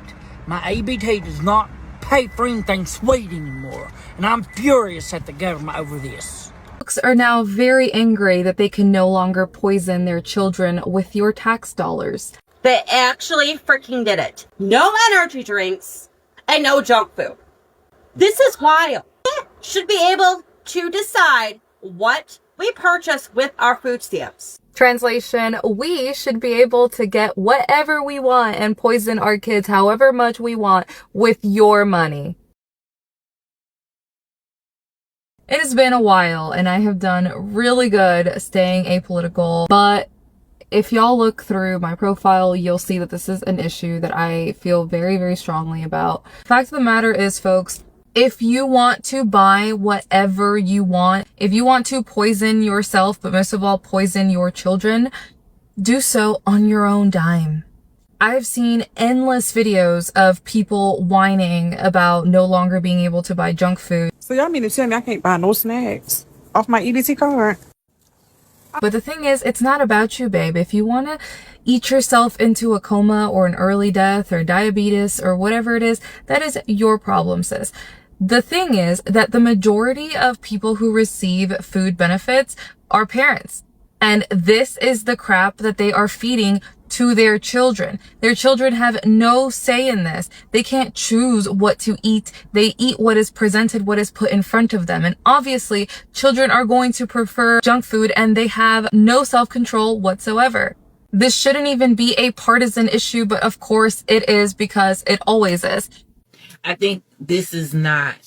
My ABT does not pay for anything sweet anymore. And I'm furious at the government over this. Folks are now very angry that they can no longer poison their children with your tax dollars. They actually freaking did it. No energy drinks and no junk food. This is wild. We should be able to decide what we purchase with our food stamps. Translation, we should be able to get whatever we want and poison our kids however much we want with your money. It has been a while and I have done really good staying apolitical, but if y'all look through my profile, you'll see that this is an issue that I feel very, very strongly about. Fact of the matter is, folks, if you want to buy whatever you want, if you want to poison yourself, but most of all, poison your children, do so on your own dime. I've seen endless videos of people whining about no longer being able to buy junk food. So y'all mean to tell me I can't buy no snacks off my EBT card? But the thing is, it's not about you, babe. If you want to eat yourself into a coma or an early death or diabetes or whatever it is, that is your problem, sis. The thing is that the majority of people who receive food benefits are parents. And this is the crap that they are feeding to their children. Their children have no say in this. They can't choose what to eat. They eat what is presented, what is put in front of them. And obviously, children are going to prefer junk food and they have no self-control whatsoever. This shouldn't even be a partisan issue, but of course it is because it always is. I think this is not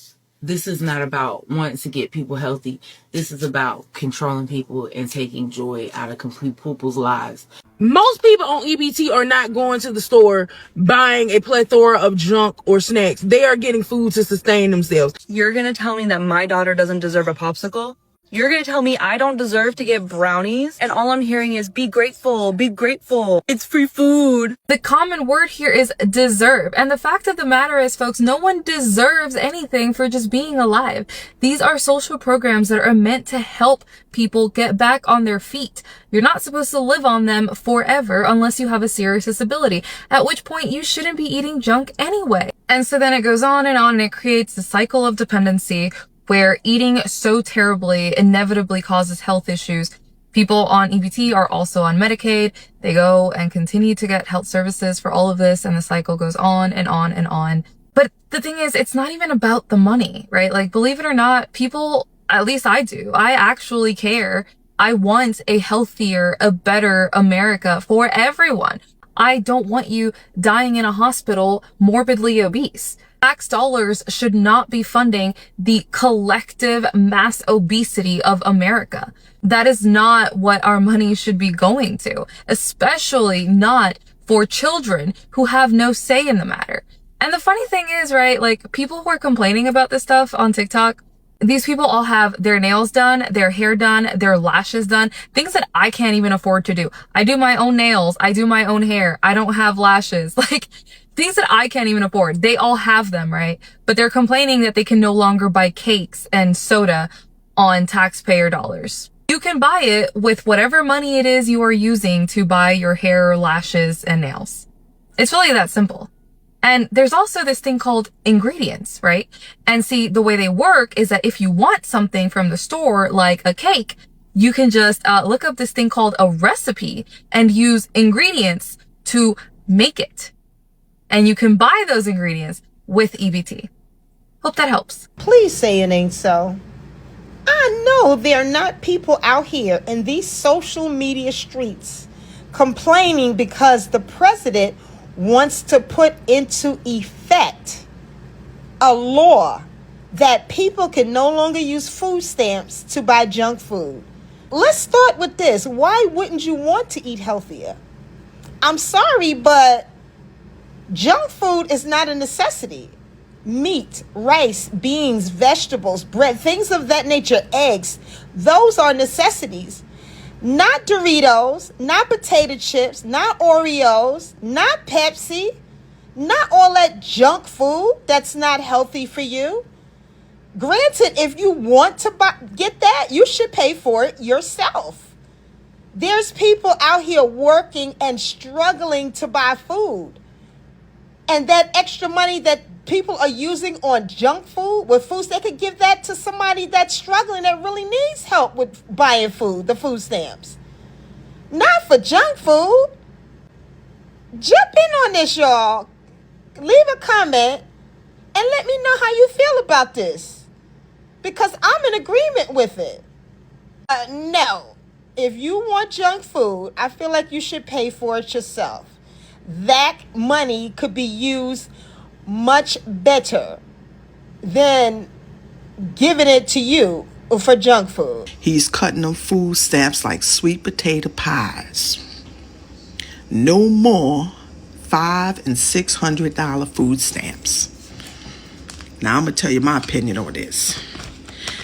about wanting to get people healthy. This is about controlling people and taking joy out of complete people's lives. Most people on EBT are not going to the store buying a plethora of junk or snacks. They are getting food to sustain themselves. You're gonna tell me that my daughter doesn't deserve a popsicle? You're gonna tell me I don't deserve to get brownies? And all I'm hearing is be grateful, be grateful. It's free food. The common word here is deserve. And the fact of the matter is, folks, no one deserves anything for just being alive. These are social programs that are meant to help people get back on their feet. You're not supposed to live on them forever unless you have a serious disability, at which point you shouldn't be eating junk anyway. And so then it goes on and it creates a cycle of dependency where eating so terribly inevitably causes health issues. People on EBT are also on Medicaid. They go and continue to get health services for all of this, and the cycle goes on and on and on. But the thing is, it's not even about the money, right? Like, believe it or not, people, at least I do, I actually care. I want a healthier, a better America for everyone. I don't want you dying in a hospital morbidly obese. Tax dollars should not be funding the collective mass obesity of America. That is not what our money should be going to, especially not for children who have no say in the matter. And the funny thing is, right, like, people who are complaining about this stuff on TikTok, these people all have their nails done, their hair done, their lashes done, things that I can't even afford to do. I do my own nails. I do my own hair. I don't have lashes. Like, things that I can't even afford. They all have them, right? But they're complaining that they can no longer buy cakes and soda on taxpayer dollars. You can buy it with whatever money it is you are using to buy your hair, lashes, and nails. It's really that simple. And there's also this thing called ingredients, right? And see, the way they work is that if you want something from the store, like a cake, you can just look up this thing called a recipe and use ingredients to make it. And you can buy those ingredients with EBT. Hope that helps. Please say it ain't so. I know there are not people out here in these social media streets complaining because the president wants to put into effect a law that people can no longer use food stamps to buy junk food. Let's start with this. Why wouldn't you want to eat healthier? I'm sorry, but junk food is not a necessity. Meat, rice, beans, vegetables, bread, things of that nature, eggs, those are necessities. Not Doritos, not potato chips, not Oreos, not Pepsi, not all that junk food that's not healthy for you. Granted, if you want to get that, you should pay for it yourself. There's people out here working and struggling to buy food. And that extra money that people are using on junk food, with foods, they could give that to somebody that's struggling, that really needs help with buying food, the food stamps. Not for junk food. Jump in on this, y'all. Leave a comment and let me know how you feel about this, because I'm in agreement with it. No. If you want junk food, I feel like you should pay for it yourself. That money could be used much better than giving it to you for junk food. He's cutting them food stamps like sweet potato pies. No more $500 and $600 food stamps. Now I'm gonna tell you my opinion on this.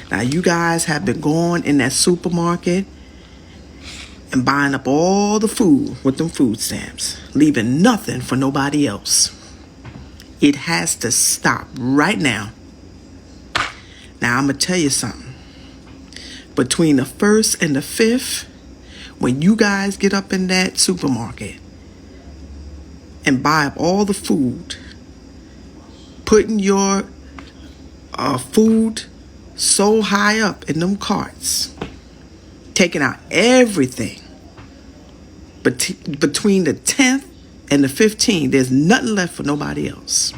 Now you guys have been going in that supermarket and buying up all the food with them food stamps, leaving nothing for nobody else. It has to stop right now. Now I'm gonna tell you something. Between the 1st and the 5th, when you guys get up in that supermarket and buy up all the food, putting your food so high up in them carts, taking out everything, but between the 10th and the 15th, there's nothing left for nobody else.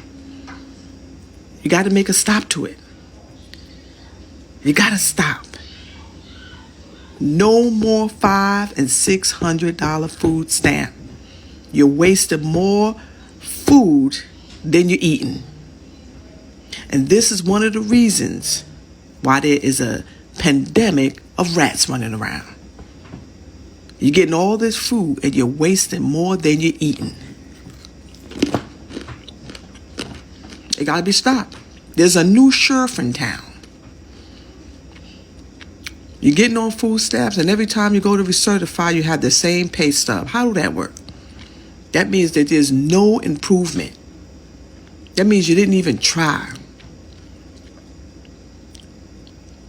You got to make a stop to it. You got to stop. No more $500 and $600 food stamp. You're wasting more food than you're eating. And this is one of the reasons why there is a pandemic of rats running around. You're getting all this food and you're wasting more than you're eating. It got to be stopped. There's a new sheriff in town. You're getting on food stamps, and every time you go to recertify, you have the same pay stub. How do that work? That means that there's no improvement. That means you didn't even try.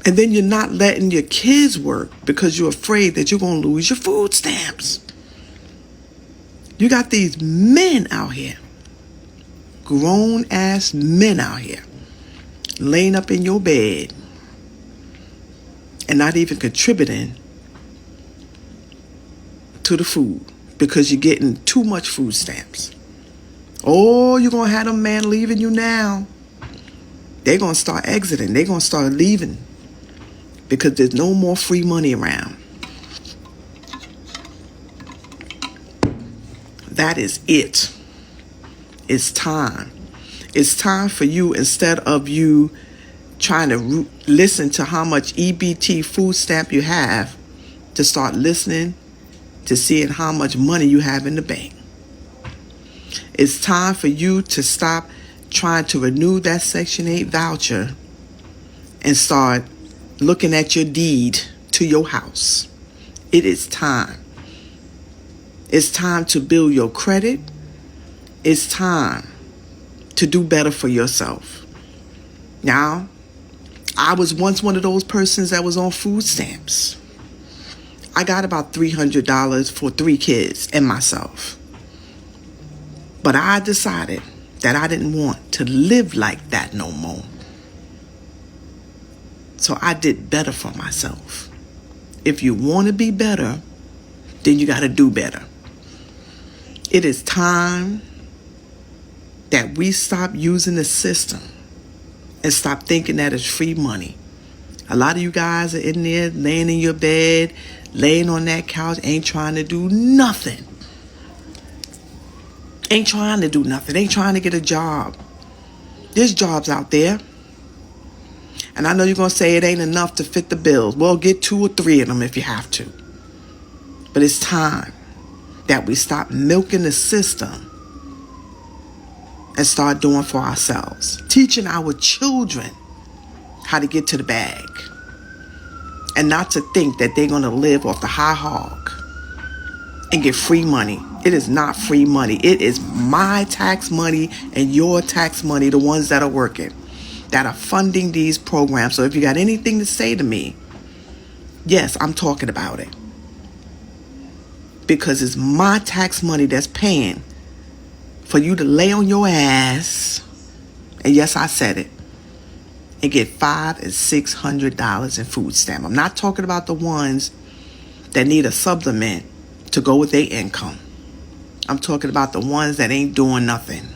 And then you're not letting your kids work because you're afraid that you're going to lose your food stamps. You got these men out here, grown-ass men out here, laying up in your bed and not even contributing to the food because you're getting too much food stamps. Oh, you're going to have them man leaving you now. They're going to start exiting. They're going to start leaving because there's no more free money around. That is it. It's time. It's time for you, instead of you trying to listen to how much EBT food stamp you have, to start listening to seeing how much money you have in the bank. It's time for you to stop trying to renew that Section 8 voucher and start looking at your deed to your house. It is time. It's time to build your credit. It's time to do better for yourself. Now, I was once one of those persons that was on food stamps. I got about $300 for 3 kids and myself. But I decided that I didn't want to live like that no more. So I did better for myself. If you want to be better, then you got to do better. It is time that we stop using the system and stop thinking that it's free money. A lot of you guys are in there laying in your bed, laying on that couch, ain't trying to do nothing. Ain't trying to do nothing. Ain't trying to get a job. There's jobs out there. And I know you're going to say it ain't enough to fit the bills. Well, get 2 or 3 of them if you have to. But it's time that we stop milking the system and start doing for ourselves. Teaching our children how to get to the bag. And not to think that they're going to live off the high hog and get free money. It is not free money. It is my tax money and your tax money, the ones that are working, that are funding these programs. So if you got anything to say to me, yes, I'm talking about it. Because it's my tax money that's paying for you to lay on your ass, and yes, I said it, and get $500 and $600 in food stamp. I'm not talking about the ones that need a supplement to go with their income. I'm talking about the ones that ain't doing nothing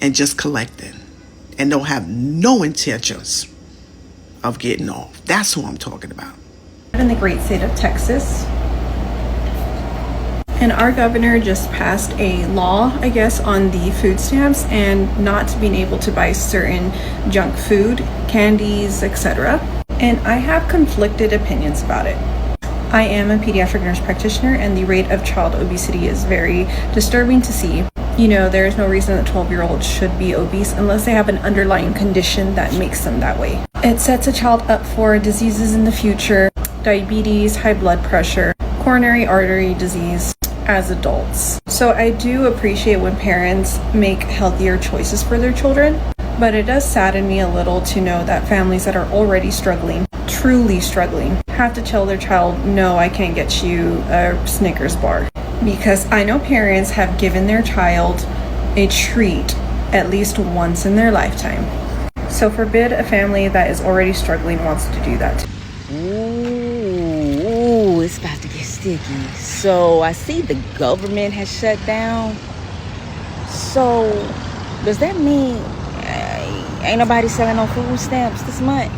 and just collecting and don't have no intentions of getting off. That's who I'm talking about. In the great state of Texas, and our governor just passed a law, I guess, on the food stamps and not being able to buy certain junk food, candies, etc. And I have conflicted opinions about it. I am a pediatric nurse practitioner, and the rate of child obesity is very disturbing to see. You know, there is no reason that 12-year-olds should be obese unless they have an underlying condition that makes them that way. It sets a child up for diseases in the future, diabetes, high blood pressure, coronary artery disease as adults. So I do appreciate when parents make healthier choices for their children, but it does sadden me a little to know that families that are already struggling truly struggling have to tell their child, no, I can't get you a Snickers bar. Because I know parents have given their child a treat at least once in their lifetime. So forbid a family that is already struggling wants to do that. Ooh, it's about to get sticky. So I see the government has shut down. So does that mean ain't nobody selling no food stamps this month?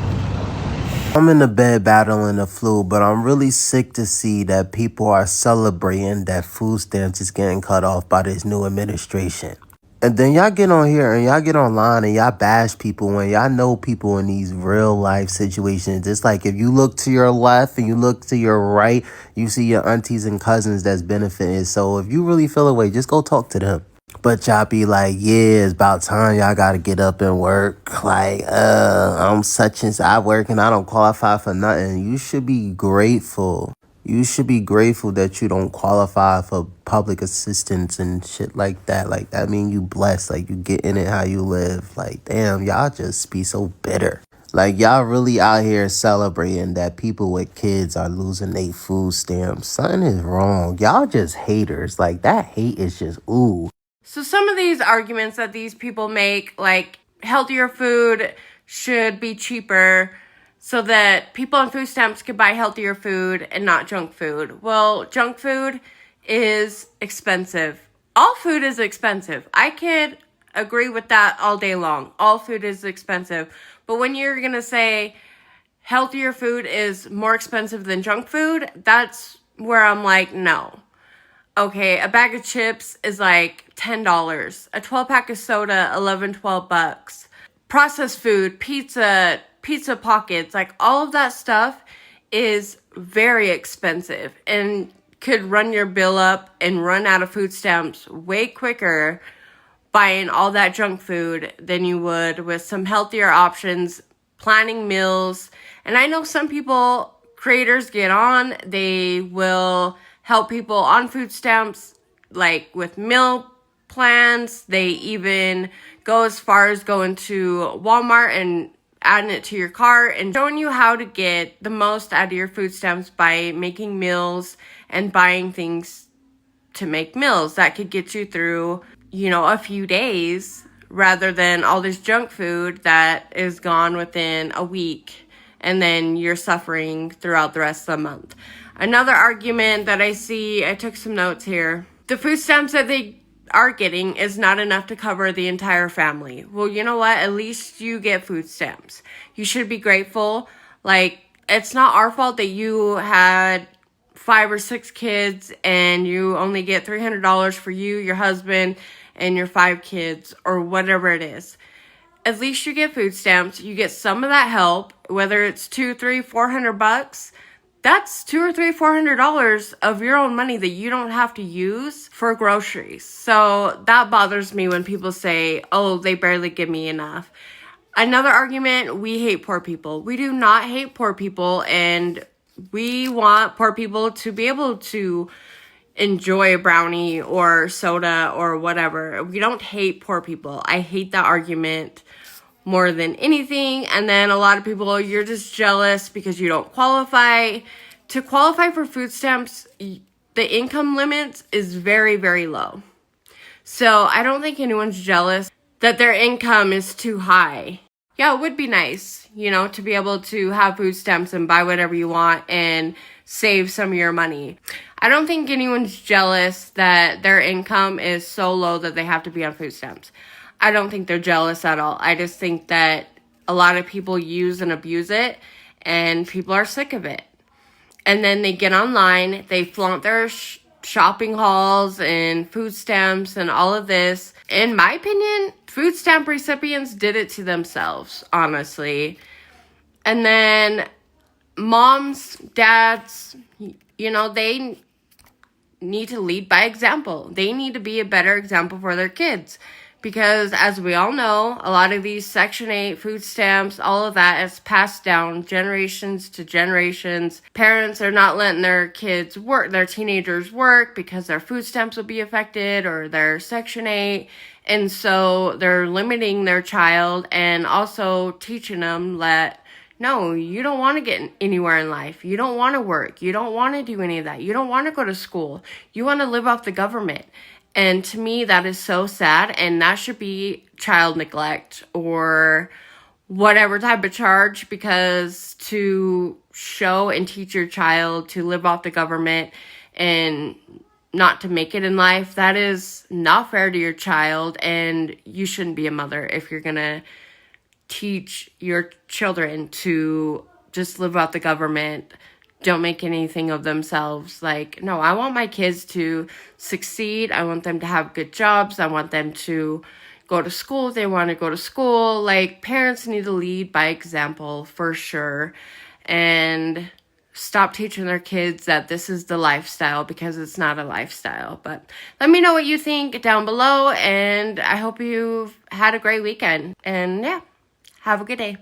I'm in the bed battling the flu, but I'm really sick to see that people are celebrating that food stamps is getting cut off by this new administration. And then y'all get on here and y'all get online and y'all bash people when y'all know people in these real life situations. It's like if you look to your left and you look to your right, you see your aunties and cousins that's benefiting. So if you really feel away, just go talk to them. But y'all be like, yeah, it's about time y'all gotta get up and work. Like, I'm such and I work and I don't qualify for nothing. You should be grateful. You should be grateful that you don't qualify for public assistance and shit like that. Like, that mean you blessed. Like, you get in it how you live. Like, damn, y'all just be so bitter. Like, y'all really out here celebrating that people with kids are losing their food stamps. Something is wrong. Y'all just haters. Like, that hate is just, ooh. So some of these arguments that these people make, like healthier food should be cheaper so that people on food stamps could buy healthier food and not junk food. Well, junk food is expensive. All food is expensive. I could agree with that all day long. All food is expensive. But when you're going to say healthier food is more expensive than junk food, that's where I'm like, no. Okay, a bag of chips is like $10. A 12-pack of soda, $11-12. Processed food, pizza pockets, like all of that stuff is very expensive and could run your bill up and run out of food stamps way quicker buying all that junk food than you would with some healthier options, planning meals. And I know some people, creators get on, they will help people on food stamps, like with meal plans. They even go as far as going to Walmart and adding it to your cart and showing you how to get the most out of your food stamps by making meals and buying things to make meals that could get you through, a few days rather than all this junk food that is gone within a week and then you're suffering throughout the rest of the month. Another argument that I see, I took some notes here. The food stamps that they are getting is not enough to cover the entire family. Well, you know what? At least you get food stamps. You should be grateful. Like, it's not our fault that you had 5 or 6 kids and you only get $300 for you, your husband, and your 5 kids, or whatever it is. At least you get food stamps. You get some of that help, whether it's $200, $300, $400. That's $200 or $400 of your own money that you don't have to use for groceries. So that bothers me when people say, oh, they barely give me enough. Another argument, we hate poor people. We do not hate poor people, and we want poor people to be able to enjoy a brownie or soda or whatever. We don't hate poor people. I hate that argument more than anything. And then a lot of people, you're just jealous because you don't qualify. To qualify for food stamps, the income limit is very, very low. So I don't think anyone's jealous that their income is too high. Yeah, it would be nice, to be able to have food stamps and buy whatever you want and save some of your money. I don't think anyone's jealous that their income is so low that they have to be on food stamps. I don't think they're jealous at all. I just think that a lot of people use and abuse it, and people are sick of it. And then they get online, they flaunt their shopping hauls and food stamps and all of this. In my opinion, food stamp recipients did it to themselves, honestly. And then moms, dads, they need to lead by example. They need to be a better example for their kids. Because as we all know, a lot of these Section 8 food stamps, all of that is passed down generations to generations. Parents are not letting their kids work, their teenagers work because their food stamps will be affected or their Section 8. And so they're limiting their child and also teaching them that No, you don't want to get anywhere in life. You don't want to work. You don't want to do any of that. You don't want to go to school. You want to live off the government. And to me, that is so sad. And that should be child neglect or whatever type of charge, because to show and teach your child to live off the government and not to make it in life, that is not fair to your child. And you shouldn't be a mother if you're going to teach your children to just live out the government, don't make anything of themselves. Like, no, I want my kids to succeed. I want them to have good jobs. I want them to go to school if they want to go to school. Like, parents need to lead by example for sure, and stop teaching their kids that this is the lifestyle, because it's not a lifestyle. But let me know what you think down below, and I hope you've had a great weekend. And yeah, have a good day.